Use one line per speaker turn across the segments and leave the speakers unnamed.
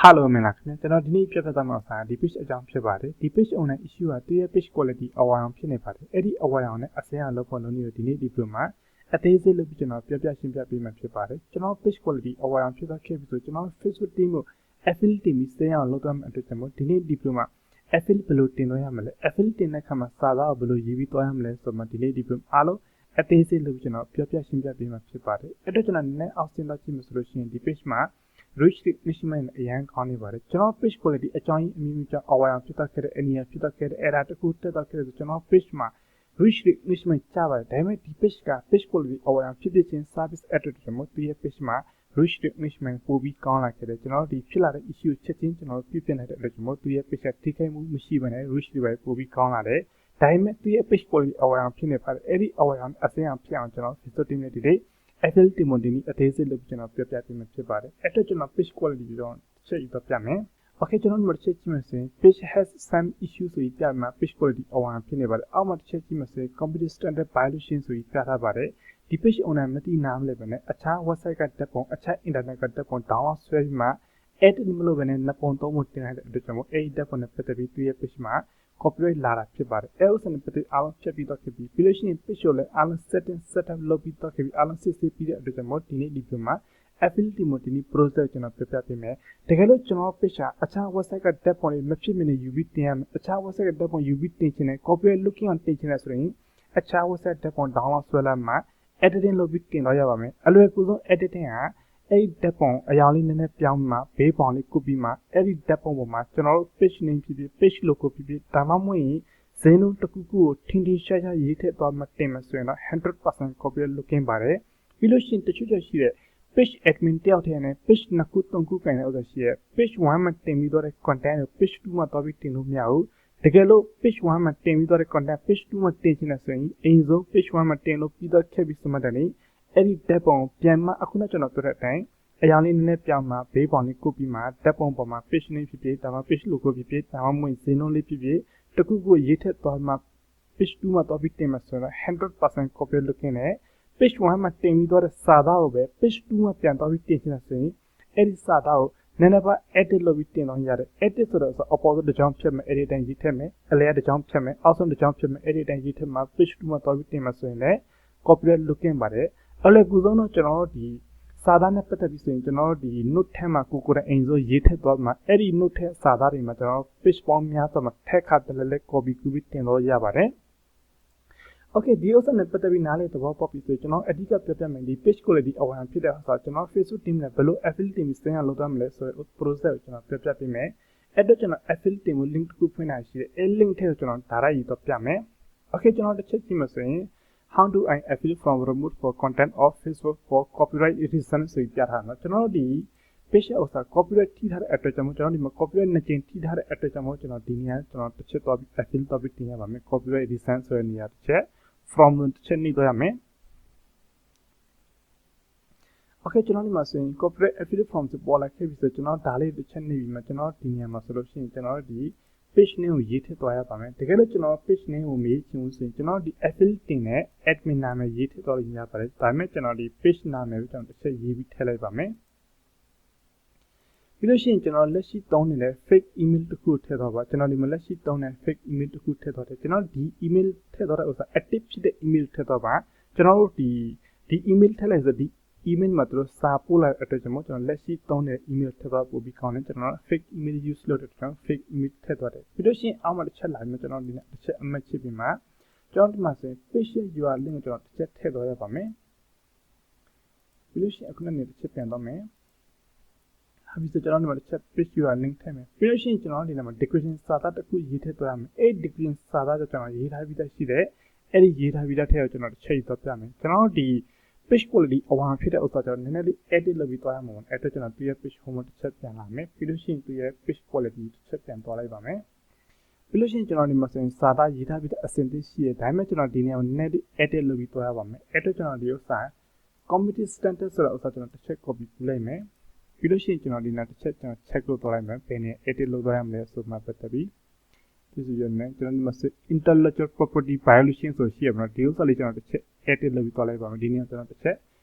Hello မင်္ဂလာခင်ဗျာကျွန်တော်ဒီနေ့ပြပြသွားမှာစာဒီ page အကြောင်းဖြစ်ပါတယ်ဒီ page owner issue ကသူရဲ့ page quality အဝါအောင်ဖြစ်နေပါတယ်အဲ့ဒီအဝါအောင်နဲ့အစင်းအောင်လုပ်ဖို့လုပ်နေဒီနေ့ဒီ video မှာအသေးစိတ်လုပ်ပြီးကျွန်တော်ပြပြရှင်းပြပေးမှာဖြစ်ပါတယ်ကျွန်တော် page quality အဝါအောင်ဖြစ်သွားခဲ့ပြီဆိုကျွန်တော် Facebook team ကို affiliate တင်ပြီးစင်းအောင်လုပ်သွားမှာအတွက်ကျွန်တော်ဒီနေ့ဒီ video မှာ affiliate ဘယ်လိုတင်လို့ရမလဲ affiliate တင်တဲ့အခါမှာစာသားကိုဘယ်လိုရေးပြီးသွားရမလဲဆိုတော့ဒီနေ့ဒီ video အားလုံးအသေးစိတ်လုပ်ပြီးကျွန်တော်ပြပြရှင်းပြပေးမှာဖြစ်ပါတယ်အဲ့တော့ကျွန်တော်နည်းနည်းအောက်ဆင်းတော့ကြည့်မယ်ဆိုလို့ရှိရင်ဒီ page မှာreach measurement အရင်ကောင်းနေပါတယ်ကျွန်တော် page quality အကြောင်းအမျိုးမျိုးကြောင့်အဝါအောင်ဖြစ်တတ်ခဲ့တဲ့အနည်းဖြစ်တတ်ခဲ့တဲ့အဲ့ဒါတခုတက်တော့ခဲ့တဲ့ကျွန်တော် page မှာ reach measurement ကျပါတယ်ဒါပေမဲ့ဒီ page က page quality အဝါအောင်ဖြစ်ဖြစ်ချင်း service attitude ကျွန်တော်ဒီရဲ့ page မှာ reach measurement ပိုပြီးကောင်းလာခဲ့တယ်ကျွန်တော်ဒီဖြစ်လာတဲ့ issue ချက်ချင်းကျွန်တော်ပြပြနိုင်တဲ့အတွက်ကျွန်တော်ဒီရဲ့ page ကထိခိုက်မှုမရှိဘဲနဲ့ reach တွေပိုပြီးကောင်းလာတယ်ဒါပေမဲ့ဒီရဲ့ page quality အဝါအောင်ဖြစ်နေပါတယ်အဲ့ဒီအဝါအောင်အစင်းအောင်ဖြစ်အောင်ကျွန်တော် Facebook team နဲ့ဒီနေ့affiliate တင်မတင်အသေးစိတ်လုပ်ကျွန်တော်ပြပြပေးမှာဖြစ်ပါတယ်အဲ့တော့ကျွန်တော် page quality ပြီးတော့ချက်ယူတော့ပြမယ် okay ကျွန်တော်ဒီမှာချက်ကြည့်မယ်ဆိုရင် page has some issues ဆိုပြီးပြမှာ page quality အဝါဖြစ်နေပါတယ်အောက်မှာတစ်ချက်ကြည့်မယ်ဆိုရင် computer standard violation ဆိုပြီးပြထားပါတယ်ဒီ page owner မသိနားမလဲပဲနဲ့အခြား website ကတက်ပုံအခြား internet ကတက်ပုံ download ဆွဲပြီးမှ edit မလုပ်ဘဲနဲ့နှစ်ပုံသုံးပုံတင်လိုက်တဲ့အတွက်ကျွန်တော်အဲ့ဒီတက်ပုံနဲ့ပတ်သက်ပြီးသူရဲ့ page မှာcopyright လာတာဖြစ်ပါတယ်အဲဥစ္စာနဲ့ပတ်သက်အားလုံးဖြတ်ပြီးတော့ဖြစ်ပြီးပြီးလို့ရှိရင် page ကိုလည်းအားလုံး setting setup လုပ်ပြီးတော့ဖြစ်ပြီးအားလုံးစစ်ဆေးပြီးတဲ့အတွက်ကျွန်တော်ဒီနေ့ဒီ video မှာ affiliate တင်မတင် process ကျွန်တော်ပြပြပေးမယ်တကယ်လို့ကျွန်တော် page အခြား website ကတက်ပုံတွေမဖြစ်မနေ UV တင်ရမယ်အခြား website ကတက်ပုံ UV တင်ချင်တယ် copyright looking on တင်ချင်တယ်ဆိုရင်အခြား website တက်ပုံ download ဆွဲလိုက်မှ editing လုပ်ပြီးတင်တော့ရပါမယ်အလွယ်ကူဆုံး editing ကအဲ့ဒီတက်ပုံအရောင်လေးနည်းနည်းပြောင်းမှဘေးပေါင်လေးကုပြီးမှအဲ့ဒီတက်ပုံပေါ်မှာကျွန်တော်တို့ page name ဖြစ်ဖြစ် page logo ဖြစ်ဖြစ်ဒါမှမဟုတ်ရင်ဇင်းလုံးတစ်ခုခုကိုထင်းထင်းရှားရှားရေးထည့်သွားမှတင်မယ်ဆိုရင်တော့ 100% copyright looking ပါတယ်ပြီးလို့ရှိရင်တချို့ရှိတဲ့ page admin တယောက်တည်းနဲ့ page နှစ်ခုသုံးခုကန်တဲ့ဥစ္စာရှိရဲ့ page 1 မှာတင်ပြီးတော့တဲ့ content ကို page 2 မှာသွားပြီးတင်လို့မရဘူးတကယ်လို့ page 1 မှာတင်ပြီးတော့တဲ့ content page 2 မှာတင်ချင်တယ်ဆိုရင်အရင်ဆုံး page 1 မှာတင်လို့ပြီးတော့ခဲ့ပြီးစမှတ်တယ်လေအဲ့ဒီတက်ပုံပြန်မှအခုနကျွန်တော်ပြောတဲ့အတိုင်းအရာလေးနည်းနည်းပြောင်းမှဘေးပေါင်လေးကုတ်ပြီးမှတက်ပုံပေါ်မှာ page name ဖြစ်ဖြစ်ဒါမှ page logo ဖြစ်ဖြစ်ဒါမှမဟုတ်ဇင်းလုံးလေးဖြစ်ဖြစ်တခုခုရေးထည့်သွားမှ page 2 မှာသွားပြီးတင်မှာဆိုတော့ 100% copy looking နဲ့ page 1 မှာတင်ပြီးတော့စာသားကိုပဲ page 2 မှာပြန်သွားပြီးတင်ချင်တယ်ဆိုရင်အဲ့ဒီစာသားကိုနည်းနည်းပါ edit လုပ်ပြီးတင်တော့ရတယ် edit ဆိုတော့ opposite တစ်ကြောင်းဖြတ်မယ် edit တိုင်းရေးထည့်မယ်အလဲတစ်ကြောင်းဖြတ်မယ်အောက်ဆုံးတစ်ကြောင်းဖြတ်မယ် edit တိုင်းရေးထည့်မှာ page 2 မှာသွားပြီးတင်မှာဆိုရင်လည်း copy looking ပါတယ်အလွယ်ကူဆုံးတော့ကျွန်တော်တို့ဒီစာသားနဲ့ပတ်သက်ပြီးဆိုရင်ကျွန်တော်တို့ဒီ note ထဲမှာကိုယ်တိုင်အိမ်ဆိုရေးထည့်သွားမှာအဲ့ဒီ note ထဲစာသားတွေမှာကျွန်တော် page ပေါင်းများစွာမှာထည့်ခါတလဲလဲ copy ကူပြီးတင်လို့ရပါတယ် okay ဒီဥစ္စာနဲ့ပတ်သက်ပြီးနားလေသဘောပေါက်ပြီဆိုကျွန်တော်အဓိကပြပြမယ်ဒီ page quality အဝါဖြစ်တဲ့ဥစ္စာကျွန်တော် Facebook team နဲ့ဘယ်လို affiliate တင်ပြီးစတင်ရလုပ်သွားမလဲဆိုတဲ့ process ကိုကျွန်တော်ပြပြပေးမယ်အဲ့တော့ကျွန်တော် affiliate တင်ဖို့ link တစ်ခုဖွင့်ထားရှိတယ်အဲ့ link ထဲကိုကျွန်တော်ဒါရိုက်ရေးတော့ပြမယ် okay ကျွန်တော်တစ်ချက်ကြည့်မှဆိုရင်how do I affiliate from remove for content of Facebook for copyright reason ဆိုပြထားတာကျွန်တော်တို့ဒီ page ဥစ္စာ copyright ထိထားတဲ့အတွက်ကြောင့်ကျွန်တော်ဒီမှာ copyright နှစ်ကြိမ်ထိထားတဲ့အတွက်ကြောင့်ကျွန်တော်ဒီနေရာကျွန်တော်တစ်ချက်တော့ affiliate topic တင်ရပါမယ် copyright reason ဆိုတဲ့နေရာတစ်ချက် from တစ်ချက်နေတော့ရမယ် okay ကျွန်တော်ဒီမှာဆိုရင် copyright affiliate from ဆိုပေါ်လာခဲ့ပြီဆိုကျွန်တော်ဒါလေးတစ်ချက်နေပြီမှာကျွန်တော်ဒီနေရာမှာဆိုလို့ရှိရင်ကျွန်တော်ဒီpage name ကိုရေးထည့်သွားရပါမယ်တကယ်လို့ကျွန်တော် page name ကိုမေးချင်လို့ဆိုရင်ကျွန်တော်ဒီ affiliate တင်တဲ့ admin နာမည်ရေးထည့်သွားလို့ရပါတယ်ဒါပေမဲ့ကျွန်တော်ဒီ page နာမည်ကိုကျွန်တော်တစ်ချက်ရေးပြီးထည့်လိုက်ပါမယ်ပြီးလို့ရှိရင်ကျွန်တော်လက်ရှိသုံးနေတဲ့ fake email တစ်ခုထည့်သွားပါကျွန်တော်ဒီမှာလက်ရှိသုံးတဲ့ fake email တစ်ခုထည့်သွားတယ်ကျွန်တော်ဒီ email ထည့်သွားတဲ့ဥစ္စာ active ဖြစ်တဲ့ email ထည့်သွားပါကျွန်တော်တို့ဒီ email ထည့်လိုက်ဆိုဒီ email မှာတို့စာပို့လိုက်အတွက်ကျွန်တော်လက်ရှိသုံးတဲ့ email ထည့်သွားပို့ပြီးခေါင်းနဲ့ကျွန်တော် fake email use လုပ်တဲ့ကျွန်တော် fake email ထည့်သွားတယ်ပြီးလို့ရှိရင်အောက်မှာတစ်ချက်လာပြီးကျွန်တော်ဒီနေ့တစ်ချက်အမှတ်ချပြီးမှကျွန်တော်ဒီမှာဆိုရင် page URL link ကိုကျွန်တော်တစ်ချက်ထည့်သွားရပါမယ်ပြီးလို့ရှိရင်အခုနေ့တစ်ချက်ပြန်တော့မယ်အခုဆိုကျွန်တော်ဒီမှာတစ်ချက် page URL link ထည့်မယ်ပြီးလို့ရှိရင်ကျွန်တော်ဒီနေ့မှာ description စာသားတစ်ခုရေးထည့်သွားရမယ်အဲ့ description စာသားကျွန်တော်ရေးထားပြီးသားရှိတယ်အဲ့ဒီရေးထားပြီးသားထည့်ကိုကျွန်တော်တစ်ချက်ရေးသွားပြမယ်ကျွန်တော်ဒီpage quality အဝါဖြစ်တဲ့ဥစ္စာကြောင့်နည်းနည်းလေး edit လုပ်ပြီးသွားရမှာပေါ့အဲ့တော့ကျွန်တော်သူရဲ့ page home တစ်ချက်ပြန်လာမယ်ပြီးလို့ရှိရင်သူရဲ့ page quality တစ်ချက်ပြန်သွားလိုက်ပါမယ်ပြီးလို့ရှိရင်ကျွန်တော်ဒီမှာဆိုရင်စာသားရေးထားပြီးတဲ့အဆင့်သေးရှိရဒါပေမဲ့ကျွန်တော်ဒီနေရာကိုနည်းနည်းလေး edit လုပ်ပြီးသွားရပါမယ်အဲ့တော့ကျွန်တော်ဒီဥစ္စာ community standard ဆိုတဲ့ဥစ္စာကျွန်တော်တစ်ချက် copy ပြလိုက်မယ်ပြီးလို့ရှိရင်ကျွန်တော်ဒီနာတစ်ချက်ကျွန်တော် check လုပ်သွားလိုက်မယ်ဘယ်နေ edit လုပ်သွားရမလဲဆိုမှပတ်သက်ပြီးဒီဆိုရင်ကျွန်တော်ဒီမှာ intellectual property violation ဆိုရှိရပါတော့ဒီဥစ္စာလေးကျွန်တော်တစ်ချက်edit လုပ်ပြီးသွားလိုက်ပါမယ်ဒီနေ့ကျွန်တော်တစ်ချက်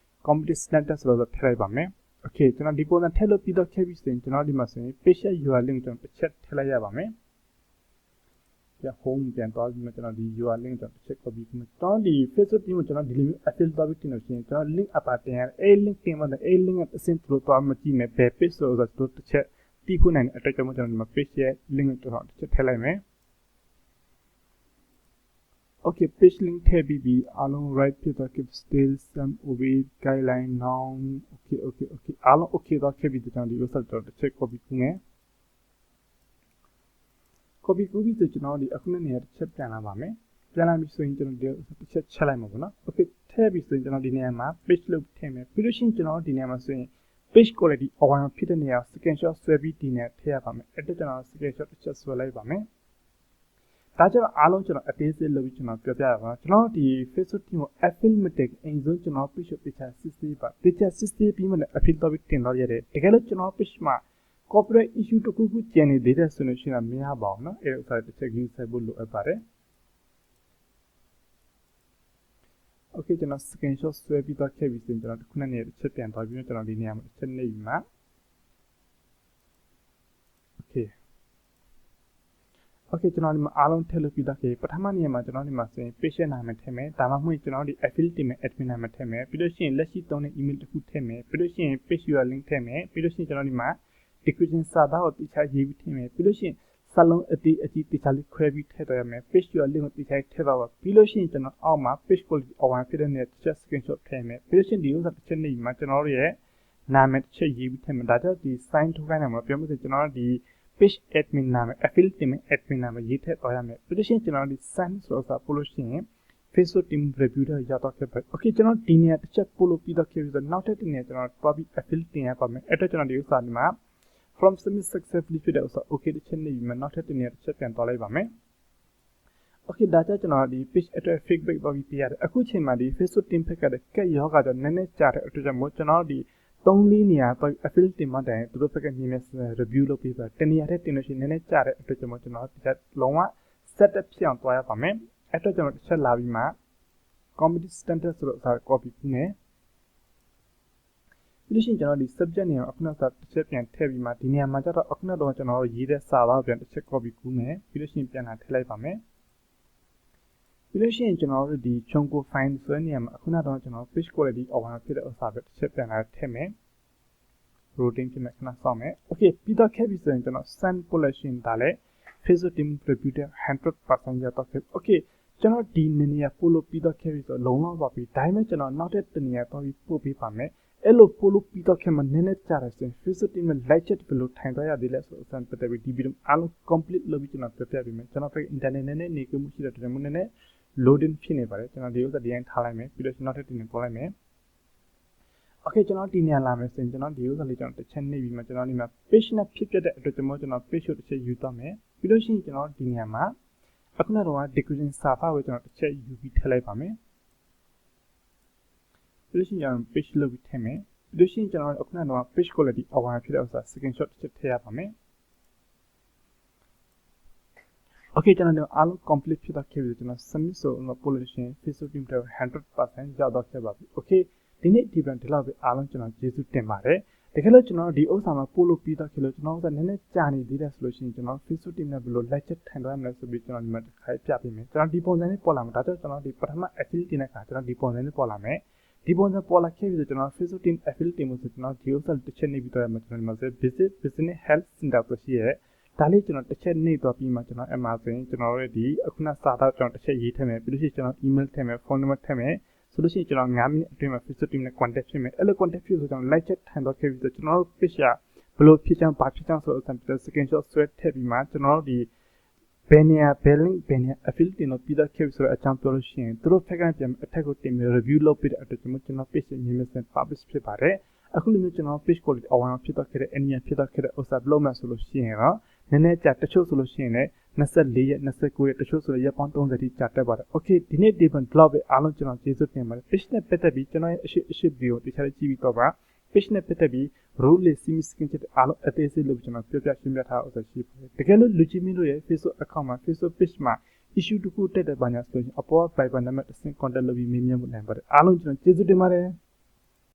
community standard ဆိုတော့ထည့်လိုက်ပါမယ် โอเคကျွန်တော်ဒီပုံစံထည့်လို့ပြီးတော့ခဲ့ပြီဆိုရင်ကျွန်တော်ဒီမှာဆိုရင် page URL link ကျွန်တော်တစ်ချက်ထည့်လိုက်ရပါမယ်ပြ home ပြန်သွားပြီးမှကျွန်တော်ဒီ URL link ကျွန်တော်တစ်ချက် copy ပြီးမှကျွန်တော်ဒီ Facebook team ကိုကျွန်တော်ဒီလိုမျိုး affiliate topic တင်လို့ရှိရင်ကျွန်တော် link အပါတင်ရအဲ link တင်မှလည်းအဲ link ကတစ်ဆင့်သူတို့သွားမှကြည့်မယ်ဘယ် page ဆိုတော့သူတို့တစ်ချက်တီးဖို့နိုင်တဲ့အတက်ကြောင့်ကျွန်တော်ဒီမှာ page ရဲ့ link ကိုကျွန်တော်တစ်ချက်ထည့်လိုက်မယ်Okay, page link tab be along right to the keep still some obey guideline now. Okay. Along okay the keep the channel result to check copy kunge. Copy kubi the channel the akuna near check channel ba me. Channel bi so in channel the check chalai mo na. Okay, tab bi so in channel the name ma page look theme me. Pi lo shin channel the name ma so in page quality awan phit the near screenshot ဆွဲပြီးဒီနဲ့ထည့်ရပါမယ်အဲ့ဒါကျွန်တော် screenshot တစ်ချက်ဆွဲလိုက်ပါမယ်ဒါကြောင့်အားလုံးကျွန်တော်အသေးစိတ်လုပ်ပြီးကျွန်တော်ပြောပြရပါကျွန်တော်ဒီ Facebook team ကို affiliate အရင်ဆုံးကျွန်တော် page ကို picture 60ပါ picture 60ပြီးမှလည်း affiliate topic တင်တော့ရတယ်တကယ်လို့ကျွန်တော် page မှာ corporate issue တစ်ခုခုကျန်နေသေးတဲ့ဆိုလို့ရှိရင်မရပါဘူးเนาะအဲ့ဒါဥစ္စာတစ်ချက်ကြီးဆက်ဖို့လိုအပ်ပါတယ် Okay ကျွန်တော် screenshot ဆွဲပြီးတော့ခဲ့ပြီးဆိုရင်ကျွန်တော်ခုနကနေတစ်ချက်ပြန်သွားပြီးတော့ကျွန်တော်ဒီနေရာမှာတစ်ချက်နေပြီးမှ Okay ကျွန်တော်ဒီမှာအားလုံးထည့်လို့ပြီးသားခဲ့ပထမနေရာမှာကျွန်တော်ဒီမှာဆိုရင် page နာမည်ထည့်မယ်ဒါမှမဟုတ်ကျွန်တော်ဒီ affiliate team ရဲ့ admin နာမည်ထည့်မယ်ပြီးလို့ရှိရင်လက်ရှိသုံးတဲ့ email တစ်ခုထည့်မယ်ပြီးလို့ရှိရင် page URL link ထည့်မယ်ပြီးလို့ရှိရင်ကျွန်တော်ဒီမှာ description စာသားကိုတိကျရေးပြီးထည့်မယ်ပြီးလို့ရှိရင်စာလုံးအတိအကျတိကျလေးခွဲပြီးထည့်တော့ရမယ် page URL link ကိုတိကျထည့်တော့ပါပြီးလို့ရှိရင်ကျွန်တော်အောက်မှာ page quality awan ဖြစ်တဲ့နေရာတစ်ချက် screenshot ထည့်မယ်ပြီးလို့ရှိရင်ဒီဥစ္စာတစ်ချက်နေမှာကျွန်တော်တို့ရဲ့နာမည်တစ်ချက်ရေးပြီးထည့်မယ်ဒါကြောင့်ဒီ sign ထုတ်ခိုင်းတယ်မှာပြောမှဆိုကျွန်တော်ဒီpage admin နာမည် affiliate team admin နာမည်ရေးထည့်သွားရမယ်ပြီးလို့ရှိရင်ကျွန်တော်ဒီ sign ဆိုတာပို့လို့ရှိရင် Facebook team review တွေရတော့ခဲ့ပဲ okay ကျွန်တော်ဒီနေရာတစ်ချက်ပို့လို့ပြီးတော့ခဲ့ပြီးတော့နောက်ထပ်ဒီနေရာကျွန်တော်တွားပြီး affiliate တင်ရပါမယ်အဲ့တော့ကျွန်တော်ဒီဥစ္စာဒီမှာ from submit successfully ဖြစ်တဲ့ဥစ္စာ okay တစ်ချက်နေပြီးမှနောက်ထပ်ဒီနေရာတစ်ချက်ပြန်သွားလိုက်ပါမယ် okay ဒါကြောင့်ကျွန်တော်ဒီ pageအတွက် feedback တော့ပြီးပြရတယ်အခုချိန်မှာဒီ Facebook team ဖက်ကတဲ့ကက်ရောဂါကြောင့်နည်းနည်းကြာတဲ့အတွက်ကြောင့်မို့ကျွန်တော်ဒီ3-4နေရာတော့ affiliate team မှာတိုင်သူတို့ဘက်ကမြင်မဲ့ review လုပ်ပေးပါတနေရာတဲ့တင်လို့ရှိရင်နည်းနည်းကြာတဲ့အတွက်ကြောင့်ကျွန်တော်ဒီချက်လုံးဝ set up ဖြစ်အောင်တွားရပါမယ်အဲ့တော့ကျွန်တော်တစ်ချက်လာပြီးမှ community standard ဆိုတော့စာ copy ပြီးမယ်ပြီးလို့ရှိရင်ကျွန်တော်ဒီ subject နေရာအခုနောက်တစ်ချက်ပြန်ထည့်ပြီးမှဒီနေရာမှာကျတော့အခုနောက်တော့ကျွန်တော်ရေးတဲ့စာသားကိုပြန်တစ်ချက် copy ကူးမယ်ပြီးလို့ရှိရင်ပြန်လာထည့်လိုက်ပါမယ်ပြီးလို့ရှိရင်ကျွန်တော်တို့ဒီ chunko file ဆိုတဲ့နေရာမှာအခုနောက်တော့ကျွန်တော် page quality awan ဖြစ်တဲ့ဥစ္စာပဲတစ်ချက်ပြန်လာထည့်မယ် routine ဖြစ်မယ်ခဏစောင့်မယ် okay ပြီးတော့ခဲ့ပြီဆိုရင်ကျွန်တော် send ပို့လို့ရှိရင်ဒါလည်း Facebook team review တဲ့ 100% ရတော့ခဲ့ okay ကျွန်တော်ဒီနေရာပို့လို့ပြီးတော့ခဲ့ပြီဆိုတော့လုံးလောက်ပါပြီဒါပေမဲ့ကျွန်တော်နောက်တဲ့တနေရာတော့ပြီးပို့ပေးပါမယ်အဲ့လိုပို့လို့ပြီးတော့ခဲ့မှနည်းနည်းကြာတယ်ဆိုရင် Facebook team နဲ့ like chat ဘယ်လိုထိုင်သွားရသေးလဲဆိုတော့ပတ်သက်ပြီးဒီဗီဒီယိုအားလုံး complete လုပ်ပြီးကျွန်တော်ပြပြပေးမယ်ကျွန်တော် internet နဲ့နေကြမှုရှိတဲ့အတွက်နည်းနည်း loading ဖြစ်နေပါတယ်ကျွန်တော်ဒီဥစ္စာဒီတိုင်းထားလိုက်မယ်ပြီးတော့ကျွန်တော်ထပ်တင်နေပေါ်လိုက်မယ် okay ကျွန်တော်ဒီနေရာလာမယ်ဆိုရင်ကျွန်တော်ဒီဥစ္စာလေးကျွန်တော်တစ်ချက်နှိပ်ပြီးမှကျွန်တော်ဒီမှာ page နဲ့ဖြစ်ပြတဲ့အတွက်ကျွန်တော် page ကိုတစ်ချက်ယူသွားမယ်ပြီးလို့ရှိရင်ကျွန်တော်ဒီနေရာမှာအခုနောက်တော့ description စာဖတ်ကိုကျွန်တော်တစ်ချက်ယူပြီးထည့်လိုက်ပါမယ်ပြီးလို့ရှိရင် page လုပ်ပြီးထည့်မယ်ပြီးလို့ရှိရင်ကျွန်တော်အခုနောက်တော့ page quality awan ဖြစ်တဲ့ဥစ္စာ screenshot တစ်ချက်ထည့်ရပါမယ် okay ကျွန်တော်အားလုံး complete ဖြစ်တော့ခဲ့ပြီကျွန်တော် submit ဆိုတော့ပို့လို့ရှိရင် Facebook team တွေ 100% ရောက်တော့ခဲ့ပါပြီ okay ဒီနေ့ဒီပြန်ဒီလောက်ပဲအားလုံးကျွန်တော်ကျေးဇူးတင်ပါတယ်တကယ်လို့ကျွန်တော်ဒီဥစ္စာမှာပို့လို့ပြီးတော့ခဲ့လို့ကျွန်တော်ဥစ္စာနည်းနည်းကြာနေသေးတယ်ဆိုလို့ရှိရင်ကျွန်တော် Facebook team နဲ့ဘယ်လို like ထိုင်တော့မလဲဆိုပြီးကျွန်တော်ဒီမှာတစ်ခါပြပေးမယ်ကျွန်တော်ဒီပုံစံနဲ့ပေါ်လာမှာဒါကြောင့်ကျွန်တော်ဒီပထမ affiliate တင်တဲ့အခါကျွန်တော်ဒီပုံစံနဲ့ပေါ်လာမယ်ဒီပုံစံပေါ်လာခဲ့ပြီဆိုကျွန်တော် Facebook team affiliate တင်လို့ဆိုကျွန်တော်ဒီဥစ္စာတစ်ချက်နေပြီးတော့ကျွန်တော်ဒီမှာဆို visit business health center ဆိုရှိရဲဒါလေးကျွန်တော်တစ်ချက်နှိပ်သွားပြီးမှကျွန်တော် Amazon ကျွန်တော်ရဲ့ဒီအခုနစာသားကျွန်တော်တစ်ချက်ရေးထည့်မယ်ပြီးလို့ရှိရင်ကျွန်တော် email ထည့်မယ် phone number ထည့်မယ်ဆိုလို့ရှိရင်ကျွန်တော်9မိနစ်အတွင်းမှာ Facebook team နဲ့ contact ဖြစ်မယ်အဲ့လို contact ဖြစ်ဆိုကျွန်တော် like chat ထိုင်တော့ခဲ့ပြီးဆိုကျွန်တော်တို့ page ရဘယ်လိုဖြစ်ချင်ဘာဖြစ်ချင်ဆိုတော့ကျွန်တော် screenshot ဆွဲထည့်ပြီးမှကျွန်တော်တို့ဒီဘယ်နေရာဘယ် link ဘယ်နေရာ affiliate တင်လို့ပြီးတော့ခဲ့ပြီဆိုတော့အကြောင်းပြောလို့ရှိရင်သူတို့ဖက်ကပြန်အထက်ကိုတင်ပြီး review လုပ်ပြီးတဲ့အတွက်ကျွန်တော် page ရဲ့ မြင်မြင် publish ဖြစ်ပါတယ်အခုလိုမျိုးကျွန်တော် page quality awan ဖြစ်တော့ခဲ့တဲ့ any ဖြစ်တော့ခဲ့တဲ့ဥစ္စာဘယ်လိုမှဆိုလို့ရှိရင်တော့နည်းနည်းကြာတချို့ဆိုလို့ရှိရင်လည်း24ရက်29ရက်တချို့ဆိုရက်ပေါင်း30တိကြာတက်ပါတယ် okay ဒီနေ့ဒီပုံ blog ပဲအားလုံးကျွန်တော်ကျေးဇူးတင်ပါတယ် page နဲ့ပတ်သက်ပြီးကျွန်တော်ရဲ့အရှိဗီဒီယိုတခြားကြည့်ပြီးတော့ပါ page နဲ့ပတ်သက်ပြီး rule လေး semi skin ချက်အားလုံးအသေးစိတ်လို့ကျွန်တော်ပြောပြရှင်းပြထားအောင်ဆိုရှိပါတယ်တကယ်လို့လူကြီးမင်းတို့ရဲ့ Facebook account မှာ Facebook page မှာ issue တခုတက်တဲ့ဘာညာဆိုရင်အပေါ် Viber နံပါတ်တစ်ဆင့် contact လုပ်ပြီးမေးမြန်းမှုနိုင်ပါတယ်အားလုံးကျွန်တော်ကျေးဇူးတင်ပါတယ်